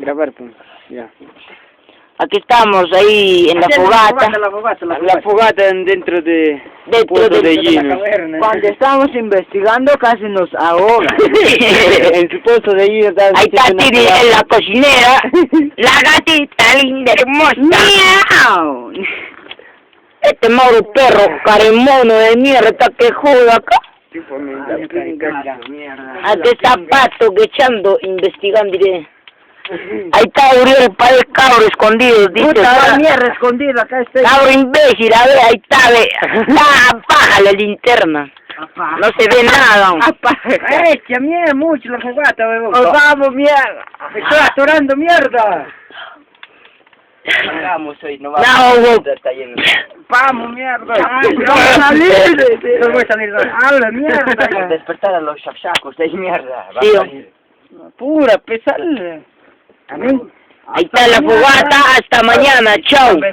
grabar, pues. Ya. Aquí estamos, ahí en la fogata. La fogata dentro de... Dentro de Gino. Cuando estamos investigando casi nos ahogan. En su pozo de Gino. Ahí está Tiri en la cocinera. La gatita linda, hermosa. ¡Miau! Este Mauro perro, caremono de mierda que joda acá. Ante zapato que echando, investigando, diré. Ahí está Uriel para el cabro escondido, dice. Puta mierda escondida, acá estoy. Cabro imbécil, a ver, ahí está, ve. Apaga la linterna. No se ve nada. Apaga. ¡Echa mierda mucho la fogata, bebo! ¡Nos vamos, mierda! ¡Me estoy atorando mierda! Vamos hoy, no No, vamos. vos. Está lleno. ¡Vamos, mierda! ¡No voy a salir! No voy a salir. ¡A la mierda! Despertar a los chapchacos de mierda. Sí, Pura, pesal. A mí. ahí está la fogata, hasta mañana, chao.